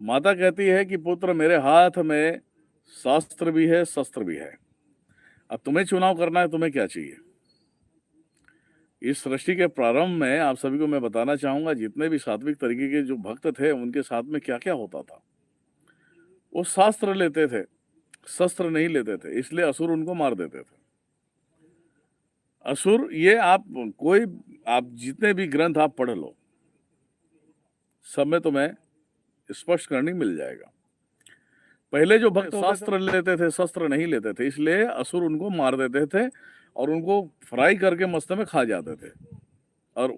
माता कहती है कि पुत्र मेरे हाथ में शास्त्र भी है, शस्त्र भी है। अब तुम्हें चुनाव करना है, तुम्हें क्या चाहिए। इस सृष्टि के प्रारंभ में आप सभी को मैं बताना चाहूंगा, जितने भी सात्विक तरीके के जो भक्त थे उनके साथ में क्या क्या होता था। वो शास्त्र लेते थे, शस्त्र नहीं लेते थे, इसलिए असुर उनको मार देते थे। असुर, ये आप जितने भी ग्रंथ आप पढ़ लो, सब में तुम्हें स्पष्ट करनी मिल जाएगा। पहले जो भक्त शास्त्र लेते थे, शस्त्र नहीं लेते थे, इसलिए असुर उनको मार देते थे और उनको फ्राई करके मस्त में खा जाते थे। और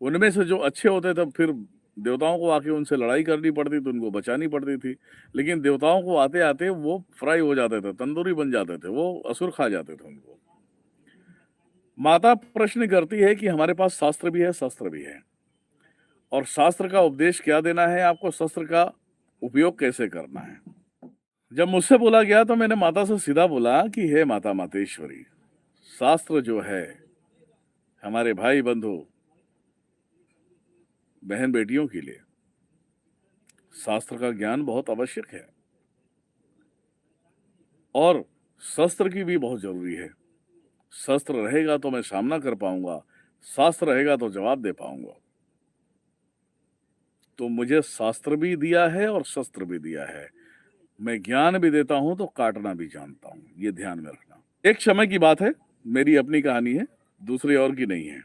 उनमें से जो अच्छे होते थे, फिर देवताओं को आके उनसे लड़ाई करनी पड़ती थी, उनको बचानी पड़ती थी। लेकिन देवताओं को आते आते वो फ्राई हो जाते थे, तंदूरी बन जाते थे, वो असुर खा जाते थे उनको। माता प्रश्न करती है कि हमारे पास शास्त्र भी है, शस्त्र भी है, और शास्त्र का उपदेश क्या देना है आपको, शस्त्र का उपयोग कैसे करना है। जब मुझसे बोला गया तो मैंने माता से सीधा बोला कि हे माता मातेश्वरी, शास्त्र जो है हमारे भाई बंधु बहन बेटियों के लिए, शास्त्र का ज्ञान बहुत आवश्यक है और शस्त्र की भी बहुत जरूरी है। शस्त्र रहेगा तो मैं सामना कर पाऊंगा, शास्त्र रहेगा तो जवाब दे पाऊंगा। तो मुझे शास्त्र भी दिया है और शस्त्र भी दिया है। मैं ज्ञान भी देता हूं तो काटना भी जानता हूं, ये ध्यान में रखना। एक समय की बात है, मेरी अपनी कहानी है, दूसरी और की नहीं है।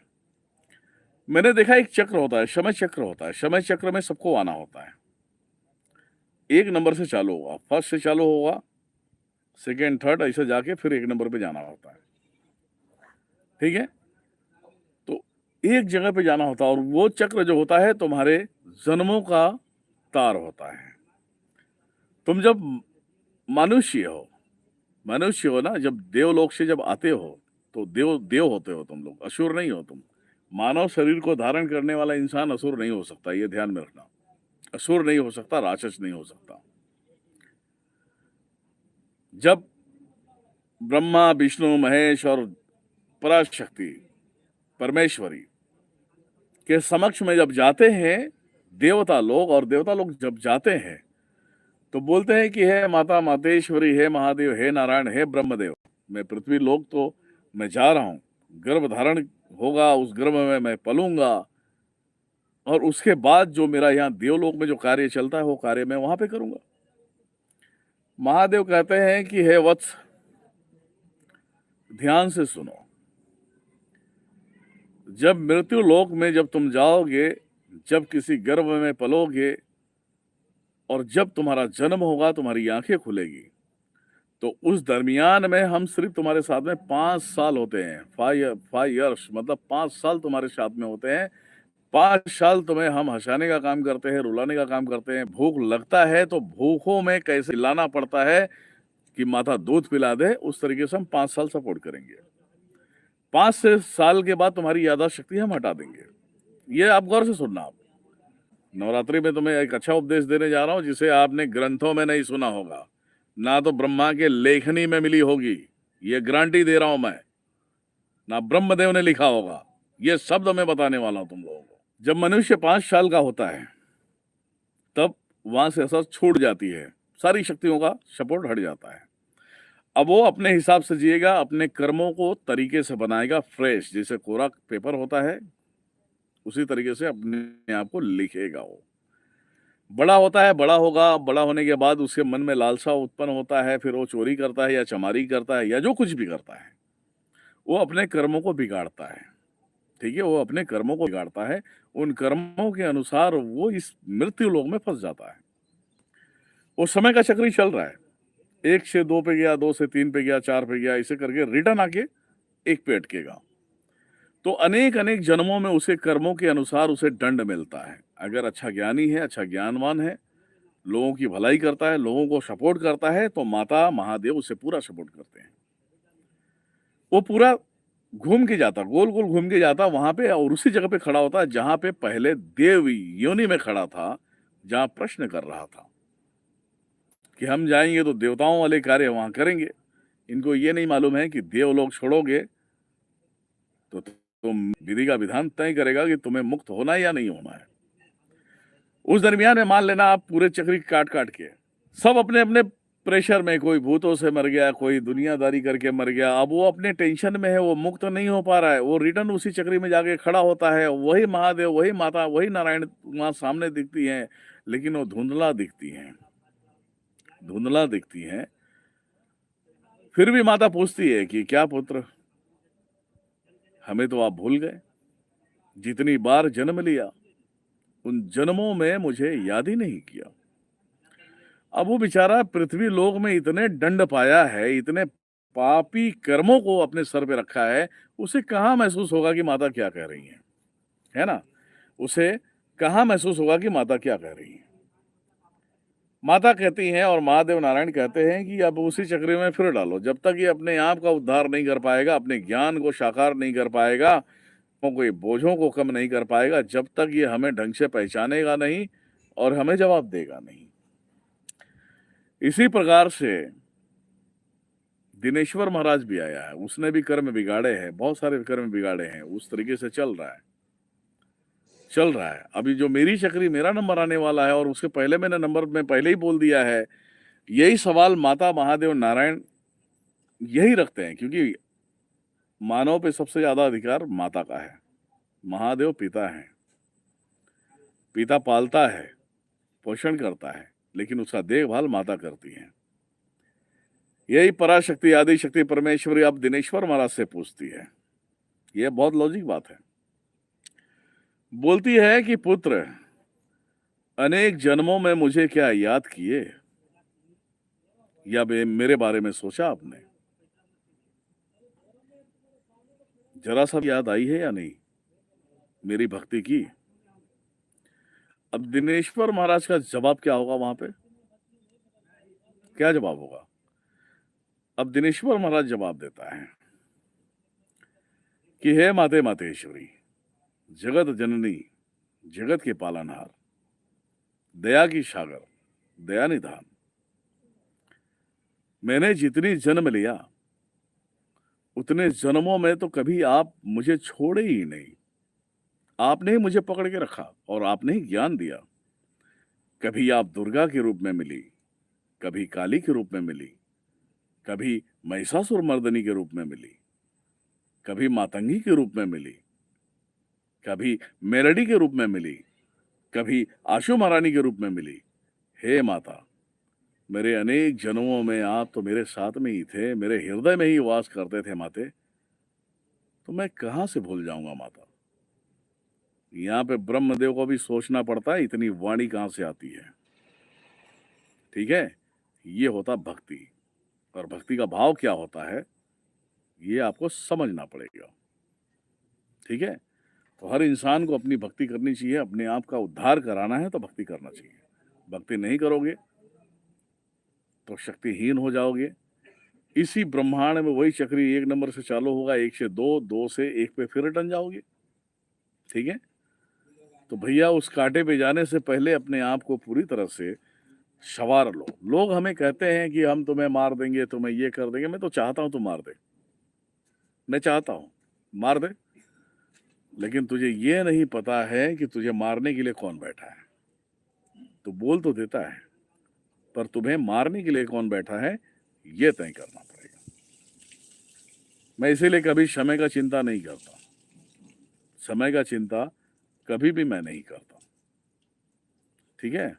मैंने देखा एक चक्र होता है, समय चक्र होता है। समय चक्र में सबको आना होता है। एक नंबर से चालू होगा, फर्स्ट से चालू होगा, सेकेंड थर्ड ऐसे जाके फिर एक नंबर पे जाना होता है। ठीक है, तो एक जगह पे जाना होता है और वो चक्र जो होता है तुम्हारे जन्मों का तार होता है। तुम जब मनुष्य हो ना, जब देवलोक से जब आते हो तो देव देव होते हो तुम लोग, असुर नहीं हो तुम। मानव शरीर को धारण करने वाला इंसान असुर नहीं हो सकता, ये ध्यान में रखना। असुर नहीं हो सकता, राक्षस नहीं हो सकता। जब ब्रह्मा विष्णु महेश और पराशक्ति परमेश्वरी के समक्ष में जब जाते हैं देवता लोग, और देवता लोग जब जाते हैं तो बोलते हैं कि हे माता मातेश्वरी, हे महादेव, हे नारायण, हे ब्रह्मदेव, मैं पृथ्वी लोक तो मैं जा रहा हूं, गर्भ धारण होगा, उस गर्भ में मैं पलूंगा और उसके बाद जो मेरा यहाँ देवलोक में जो कार्य चलता है वो कार्य मैं वहां पे करूंगा। महादेव कहते हैं कि हे वत्स, ध्यान से सुनो। जब मृत्यु लोक में जब तुम जाओगे, जब किसी गर्भ में पलोगे और जब तुम्हारा जन्म होगा, तुम्हारी आंखें खुलेगी, तो उस दरमियान में हम सिर्फ तुम्हारे साथ में 5 साल होते हैं। 5 ईयर्स मतलब 5 साल तुम्हारे साथ में होते हैं। 5 साल तुम्हें हम हंसाने का काम करते हैं, रुलाने का काम करते हैं। भूख लगता है तो भूखों में कैसे लाना पड़ता है कि माता दूध पिला दे, उस तरीके से हम 5 साल सपोर्ट करेंगे। 5 से साल के बाद तुम्हारी याददाश्त शक्ति हम हटा देंगे। ये आप गौर से सुनना। आप नवरात्रि में तुम्हें एक अच्छा उपदेश देने जा रहा हूं जिसे आपने ग्रंथों में नहीं सुना होगा, ना तो ब्रह्मा के लेखनी में मिली होगी, ये गारंटी दे रहा हूं मैं, ना ब्रह्मदेव ने लिखा होगा। ये शब्द मैं बताने वाला हूं तुम लोगों को। जब मनुष्य 5 साल का होता है तब वहां से असर छूट जाती है, सारी शक्तियों का सपोर्ट हट जाता है। अब वो अपने हिसाब से जिएगा, अपने कर्मों को तरीके से बनाएगा, फ्रेश, जैसे कोरा पेपर होता है उसी तरीके से अपने आप को लिखेगा। वो बड़ा होता है, बड़ा होगा, बड़ा होने के बाद उसके मन में लालसा उत्पन्न होता है, फिर वो चोरी करता है या चमारी करता है या जो कुछ भी करता है, वो अपने कर्मों को बिगाड़ता है। ठीक है, वो अपने कर्मों को बिगाड़ता है, उन कर्मों के अनुसार वो इस मृत्यु लोक में फंस जाता है। वो समय का चक्र ही चल रहा है, 1 से 2 पे गया, 2 से 3 पे गया, 4 पे गया, ऐसे करके रिटर्न आके 1 पे अटकेगा। तो अनेक अनेक जन्मों में उसे कर्मों के अनुसार उसे दंड मिलता है। अगर अच्छा ज्ञानी है, अच्छा ज्ञानवान है, लोगों की भलाई करता है, लोगों को सपोर्ट करता है, तो माता महादेव उसे पूरा सपोर्ट करते हैं। वो पूरा घूम के जाता, गोल गोल घूम के जाता वहां पे, और उसी जगह पे खड़ा होता जहां पे पहले देव योनि में खड़ा था, जहां प्रश्न कर रहा था कि हम जाएंगे तो देवताओं वाले कार्य वहां करेंगे। इनको ये नहीं मालूम है कि देव लोग छोड़ोगे तो तुम विधि का विधान तय करेगा कि तुम्हें मुक्त होना है या नहीं होना है। उस दरमियान में मान लेना आप पूरे चक्री काट काट के सब अपने अपने प्रेशर में, कोई भूतों से मर गया, कोई दुनियादारी करके मर गया, अब वो अपने टेंशन में है, वो मुक्त नहीं हो पा रहा है, वो रिटर्न उसी चक्री में जाके खड़ा होता है। वही महादेव, वही माता, वही नारायण वहां सामने दिखती हैं, लेकिन वो धुंधला दिखती हैं, धुंधला दिखती हैं। फिर भी माता पूछती है कि क्या पुत्र, हमें तो आप भूल गए, जितनी बार जन्म लिया उन जन्मों में मुझे याद ही नहीं किया। अब वो बेचारा पृथ्वी लोक में इतने दंड पाया है, इतने पापी कर्मों को अपने सर पे रखा है, उसे कहाँ महसूस होगा कि माता क्या कह रही है ना? उसे कहाँ महसूस होगा कि माता क्या कह रही है? माता कहती हैं और महादेव नारायण कहते हैं कि अब उसी चक्र में फिर डालो। जब तक ये अपने आप का उद्धार नहीं कर पाएगा, अपने ज्ञान को साकार नहीं कर पाएगा, कोई बोझों को कम नहीं कर पाएगा, जब तक ये हमें ढंग से पहचानेगा नहीं और हमें जवाब देगा नहीं। इसी प्रकार से दिनेश्वर महाराज भी आया है, उसने भी कर्म बिगाड़े हैं, बहुत सारे कर्म बिगाड़े हैं, उस तरीके से चल रहा है। अभी जो मेरी चक्री, मेरा नंबर आने वाला है, और उसके पहले मैंने नंबर में पहले ही बोल दिया है, यही सवाल माता महादेव नारायण यही रखते हैं, क्योंकि मानव पे सबसे ज्यादा अधिकार माता का है। महादेव पिता है, पिता पालता है, पोषण करता है, लेकिन उसका देखभाल माता करती है। यही पराशक्ति, आदि शक्ति, परमेश्वरी अब दिनेश्वर महाराज से पूछती है। यह बहुत लॉजिक बात है। बोलती है कि पुत्र, अनेक जन्मों में मुझे क्या याद किए, या मेरे बारे में सोचा आपने? जरा सा याद आई है या नहीं मेरी भक्ति की? अब दिनेश्वर महाराज का जवाब क्या होगा वहां पे? क्या जवाब होगा? अब दिनेश्वर महाराज जवाब देता है कि हे माते मातेश्वरी, जगत जननी, जगत के पालनहार, दया की सागर, दया निधान, मैंने जितनी जन्म लिया उतने जन्मों में तो कभी आप मुझे छोड़े ही नहीं। आपने ही मुझे पकड़ के रखा और आपने ही ज्ञान दिया। कभी आप दुर्गा के रूप में मिली, कभी काली के रूप में मिली, कभी महिषासुर मर्दनी के रूप में मिली, कभी मातंगी के रूप में मिली, कभी मेलडी के रूप में मिली, कभी आशु महारानी के रूप में मिली। हे माता, मेरे अनेक जन्मों में आप तो मेरे साथ में ही थे, मेरे हृदय में ही वास करते थे माते, तो मैं कहां से भूल जाऊंगा माता? यहां पे ब्रह्मदेव को भी सोचना पड़ता है, इतनी वाणी कहां से आती है। ठीक है, ये होता भक्ति, और भक्ति का भाव क्या होता है ये आपको समझना पड़ेगा। ठीक है, तो हर इंसान को अपनी भक्ति करनी चाहिए, अपने आप का उद्धार कराना है तो भक्ति करना चाहिए। भक्ति नहीं करोगे तो शक्तिहीन हो जाओगे। इसी ब्रह्मांड में वही चक्री 1 नंबर से चालू होगा, 1 से 2, 2 से 1 पे फिर रिटर्न जाओगे। ठीक है, तो भैया उस कांटे पे जाने से पहले अपने आप को पूरी तरह से संवार लो। लोग हमें कहते हैं कि हम तुम्हें मार देंगे, तुम्हें ये कर देंगे। मैं तो चाहता हूं तुम मार दे, मैं चाहता हूं मार दे, लेकिन तुझे ये नहीं पता है कि तुझे मारने के लिए कौन बैठा है। तू बोल तो देता है, पर तुम्हें मारने के लिए कौन बैठा है ये तय करना पड़ेगा। मैं इसीलिए कभी समय का चिंता नहीं करता, समय का चिंता कभी भी मैं नहीं करता। ठीक है,